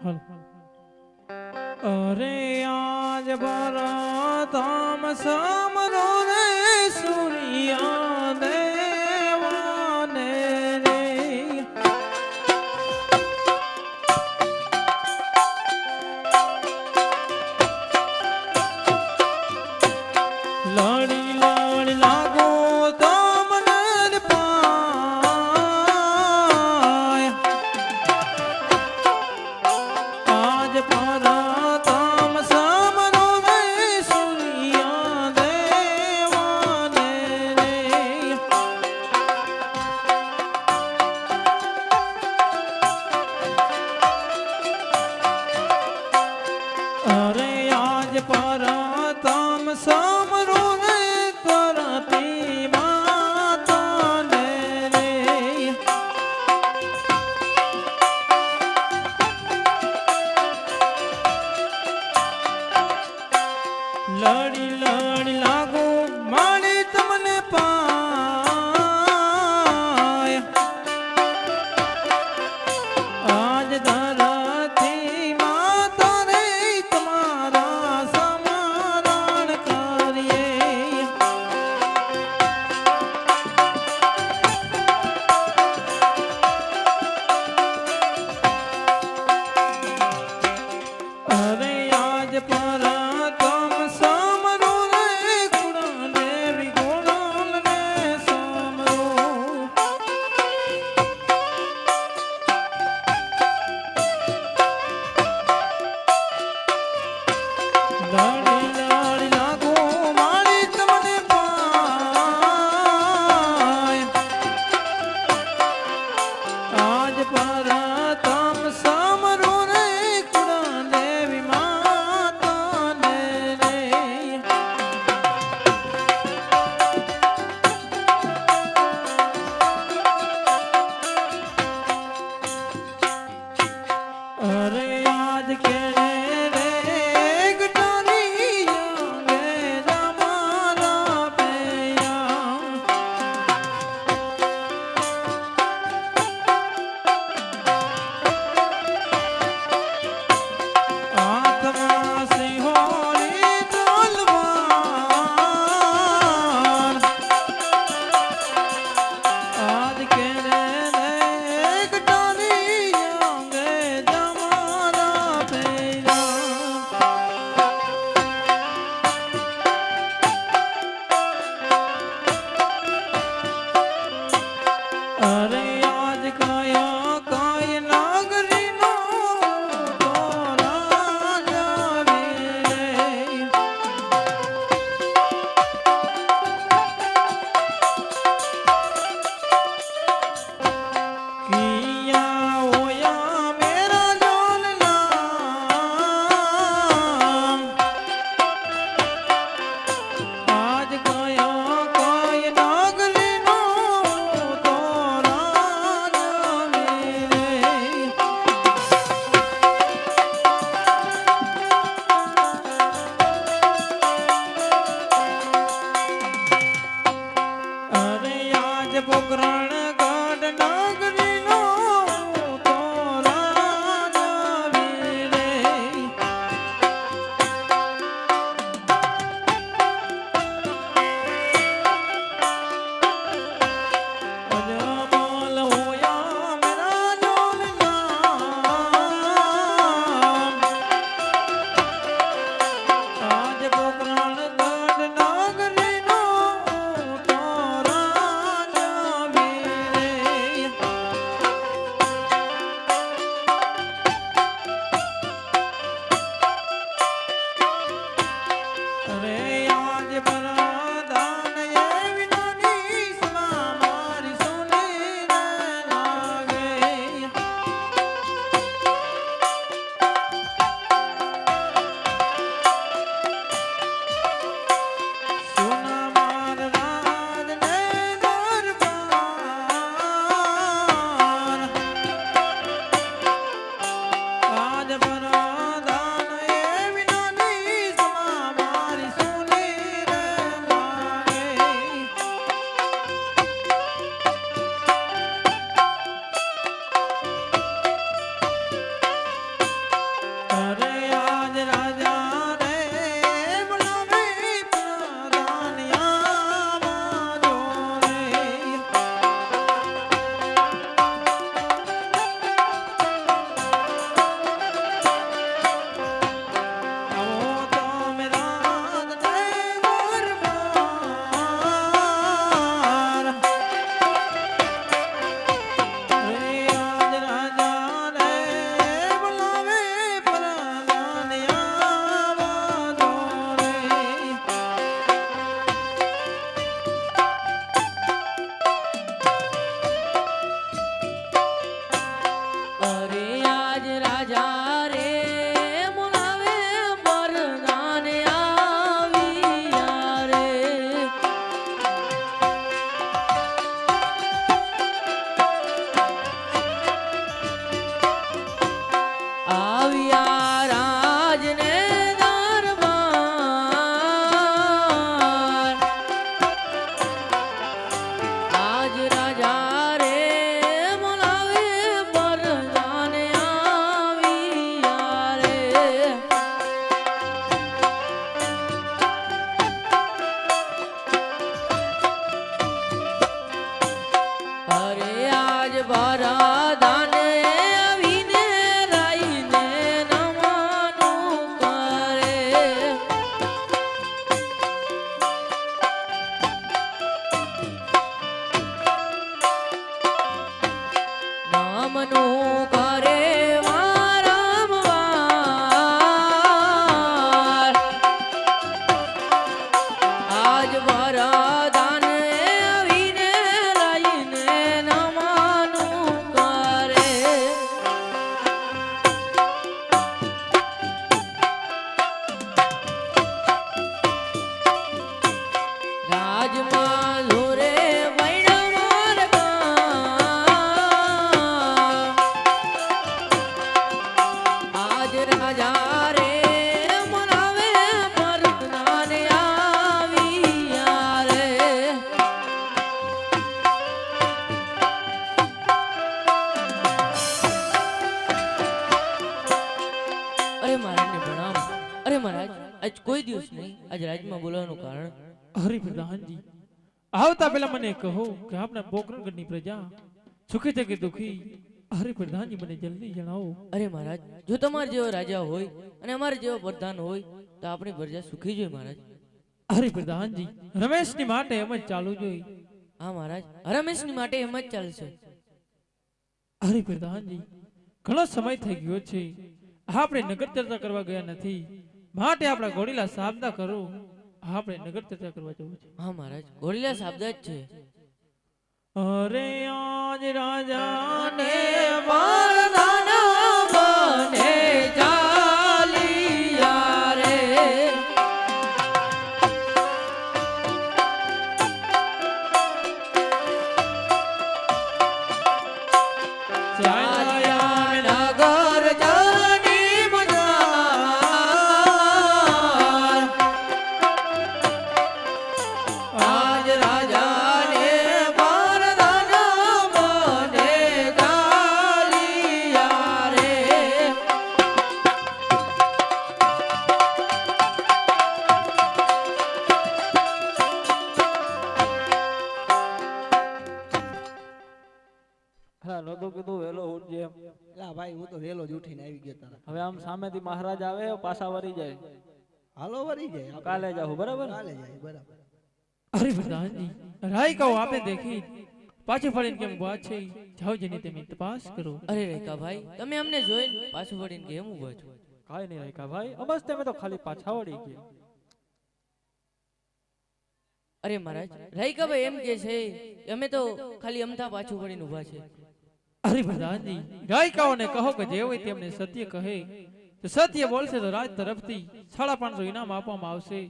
અરે આજ ભરતામ સમરો રે સૂર્યા દેવાને રે લડી લડી લાગો તમને પાય આજ ભરતામ સમરો રે સૂર્યા દેવાને રે અરે આજ ભરતામ સમરો રે કરતી માતાને રે લડી લડી લાગો માળી તમને પાય આજ ધરતી માતા રે તમારા સમારણ કરીએ અરે આજ પરતમ સમરો રે ગુણ દેવી ગુણ ને સમરો લડી લડી લાગો માળી તમને પાય આજ પરતમ સમરો રે ગુણ દેવી માતા એમને પ્રણામ. અરે મહારાજ, આજ કોઈ દિવસ નહીં, આજ રાજમાં બોલાવવાનું કારણ. હરિ પ્રધાનજી, આવતા પહેલા મને કહો કે આપણા પોકરણગઢની પ્રજા સુખી છે કે દુખી? હરિ પ્રધાનજી, મને જલ્દી જણાવો. અરે મહારાજ, જો તમારા જેવો રાજા હોય અને અમારા જેવો પ્રધાન હોય તો આપણી પ્રજા સુખી જોઈએ મહારાજ. હરિ પ્રધાનજી, રમેશની માટે એમ જ ચાલુ જોઈએ. હા મહારાજ, રમેશની માટે એમ જ ચાલશે. હરિ પ્રધાનજી, ઘણો સમય થઈ ગયો છે, આપણે નગર ચર્ચા કરવા ગયા નથી, માટે આપણા ઘોડીલા સાબદા કરો, આપણે નગર ચર્ચા કરવા જવું છે. હા મહારાજ, ઘોડીલા સાબદા જ છે. અરે આજ રાજાને વરદાન બને ચાલિયા રે. ભાઈ હું તો વેલો જ ઉઠીને આવી ગયો તારા. હવે આમ સામેથી મહારાજ આવે પાછા વળી જાય. હાલો વરી જાય કાલે જાહું બરાબર. કાલે જાય બરાબર. અરે પ્રધાનજી, રાય કહો આપે દેખી પાછી ફરીને કેમ વાત છે, જાઓ જેની તમે તપાસ કરો. અરે રેખા ભાઈ, તમે અમને જોઈને પાછું વળીને કેમ ઊભા છો? કાઈ નહીં રેખા ભાઈ, અમસ્ત તમે તો ખાલી પાછા વળી ગયા. અરે મહારાજ, રાયકા ભાઈ એમ કે છે અમે તો ખાલી અમથા પાછું વળીને ઊભા છે. અરે પ્રધાનજી, ગાયિકાઓને કહો કે જે હોય તેમને સત્ય કહે, તો સત્ય બોલશે તો રાજ તરફથી 550 ઇનામ આપવામાં આવશે.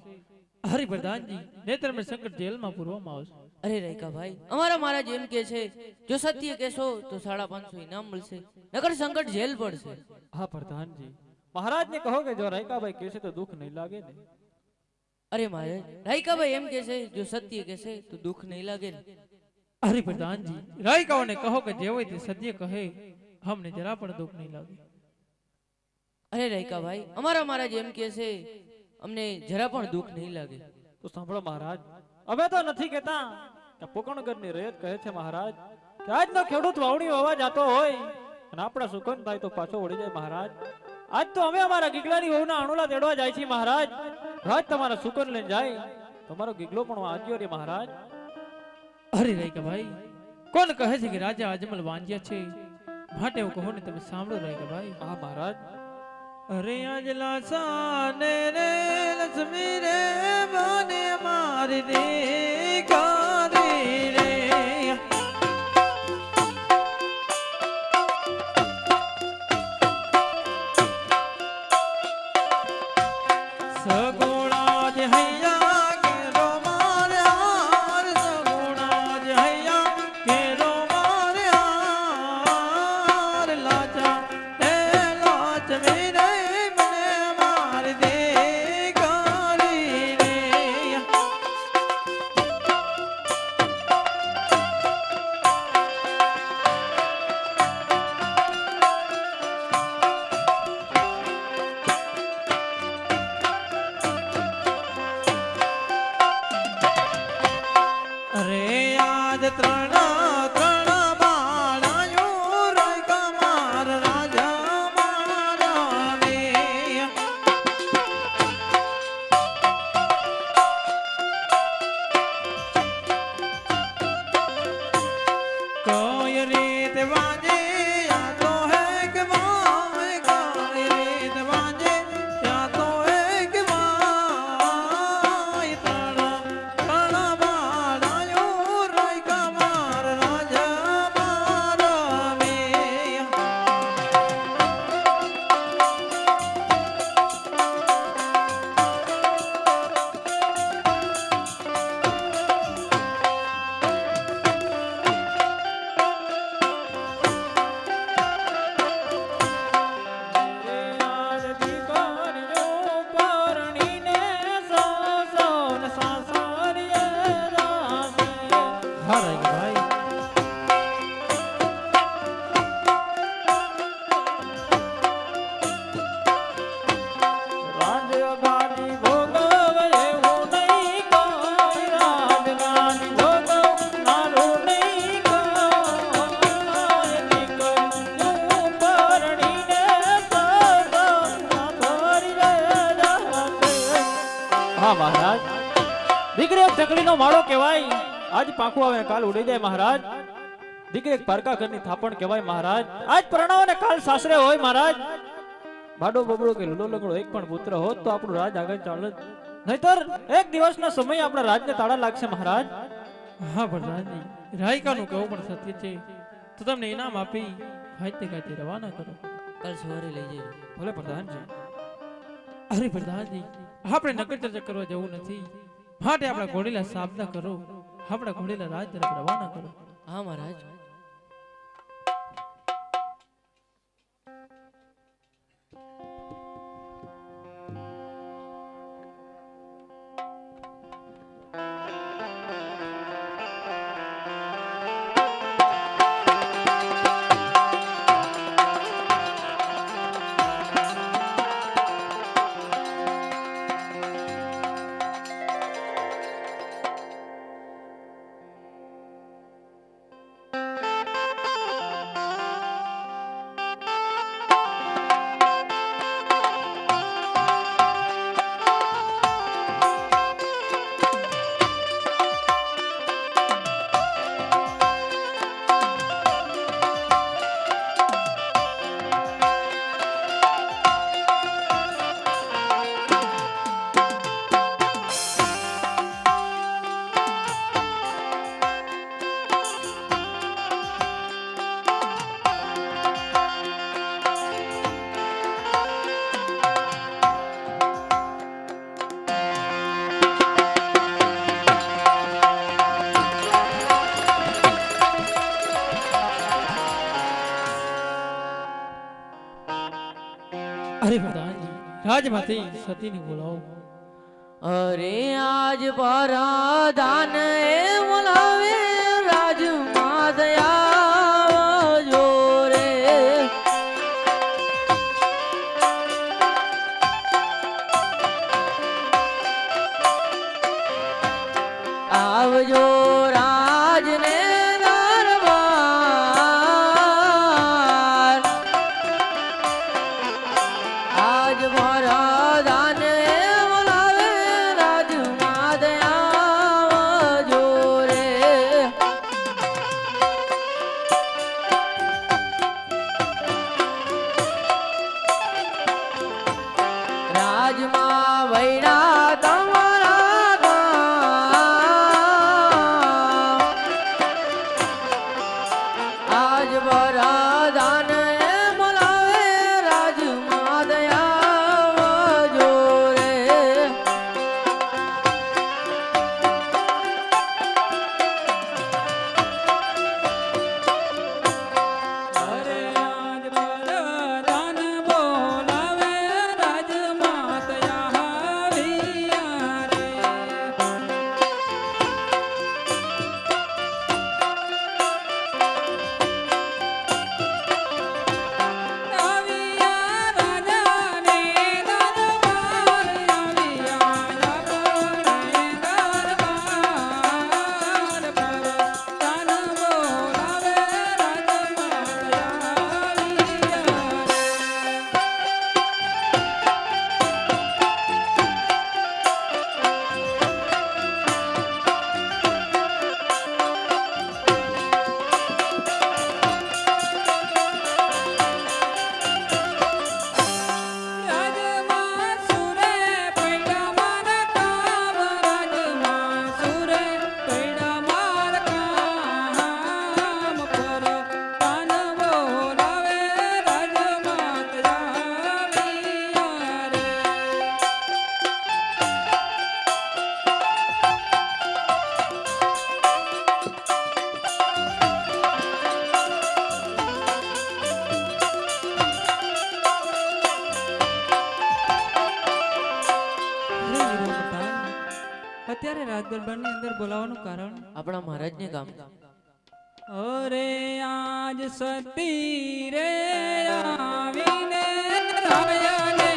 હરિ પ્રધાનજી, નેત્ર મેં સંકટ જેલમાં પૂરવામાં આવશે. અરે રેખા ભાઈ, અમારા મહારાજ એમ કે છે જો સત્ય કહેશો તો 550 ઇનામ મળશે, નકર સંકટ જેલ પડશે. હા પ્રધાનજી, મહારાજને કહો કે જો રાયકાભાઈ કહેશે તો દુઃખ નહીં લાગે ને. અરે મહારાજ, રાયકા ભાઈ એમ કહેશે જો સત્ય કહેશે તો દુઃખ નહીં લાગે ને. હરિ પ્રધાનજી, ગાયિકાઓને કહો કે જે હોય તે સત્ય કહે, અમને જરા પણ દુઃખ નહીં લાગે. અરે રાયકા ભાઈ, અમારા મહારાજ એમ કહેશે અમને જરા પણ દુઃખ નહીં લાગે. તો સાંભળો મહારાજ, અમે તો નથી કહેતા કે પોકણગઢની રેત કહે છે મહારાજ કે આજનો ખેડૂત વાવણી વાવા જતો હોય અને આપણા સુકન થાય તો પાછો વળી જાય મહારાજ. આજ તો અમે અમારા ગીગલાની વહુના આણુલા તેડવા જાય છે મહારાજ. રાજ તમારા સુકન લઈને જાય, તમારો ગીગલો પણ વાંચ્યો રે મહારાજ. અરે રાયકા ભાઈ, કોણ કહે છે કે રાજા અજમલ વાંજ્યા છે, માટે હું કહું ને તમે સાંભળો રાયકા ભાઈ. હા મહારાજ. અરે આજલા સાને રે લક્ષ્મી રે બને મારી દીકરી રે. સગુણા જ હૈયા કેરો મારે હાર, સગુણા જ હૈયા કેરો મારે હાર, લાચા હે લાચમી રે મને મારી દીકરી રે. હા મહારાજ, દીકરી એક ચકલીનો માળો કહેવાય, આજ પાંખું આવે ને કાલ ઉડી જાય મહારાજ. દીકરી એક પારકા ઘરની થાપણ કહેવાય મહારાજ, આજ પરણાવો ને કાલ સાસરે હોય મહારાજ. બાડો બબડો કે લુલો લંગડો એક પણ પુત્ર હોત તો આપણું રાજ આગળ ચાલત, નહીતર એક દિવસના સમય આપણા રાજને તાળા લાગશે મહારાજ. હા પ્રધાનજી, રાયકાનું કહેવું પણ સત્ય છે. તો તમને ઇનામ આપી ખાતે ખાતે રવાના કરો. કાલ સવારે લઈ જજો. ભલે પ્રધાનજી. અરે પ્રધાનજી, આપણે નગર ચર્ચા કરવા જવું નથી, માટે આપણા ઘોડીલા સાબદા કરો, આપણા ઘોડીલા રાજ તરફ રવાના કરો. હા મહારાજ. અરે પ્રધાનજી, રાજમાંથી સતીને બોલાવો. અરે આજ પરાધાન એ બોલાવે રાજમાં દયા જોરે. આવજો રાજને દરબાર, આજ પરાધાન એ બોલાવે રાજમાં દયા જોરે. રાજમાં વૈરા તમારા ગામ, આજ વરદાન એ બોલાવે રાજમાં દયા જોરે. અરે આજ વરદાન બોલાવે રાજમાત આવ્યા રે. આવ્યા રાજાને દરબાર, આવ્યા આપણે દરબાર પર. તાન બોલાવે રાજમાત આવ્યા રે. રાજમાં સુરે પૈડા માર કામ, રાજમાં સુરે પૈડા માર કામ પર. તાન બોલાવે રાજમાત આવ્યા રે. અત્યારે રાજ દરબારની અંદર બોલાવવાનું કારણ? આપણા મહારાજને કામ. અરે આજ સતી રે આવીને રાયને